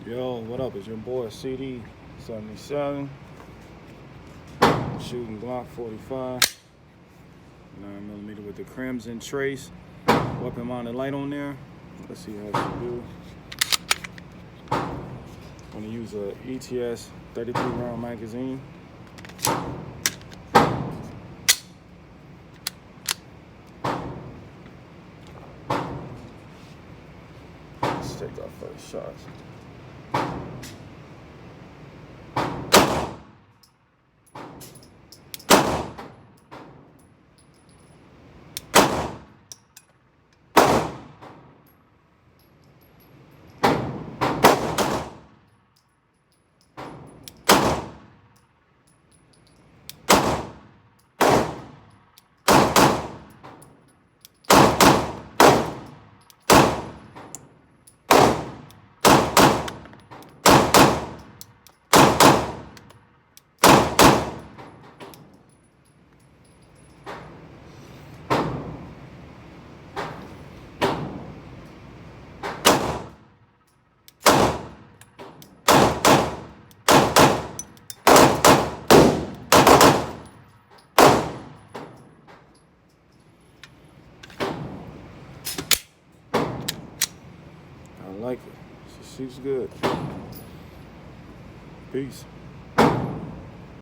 Yo, what up? It's your boy CD77, shooting Glock 45, 9mm with the crimson trace, weapon mounted light on there. Let's see how it do. I'm gonna use a ETS 33 round magazine. Let's take our first shots. I like it. She shoots good. Peace.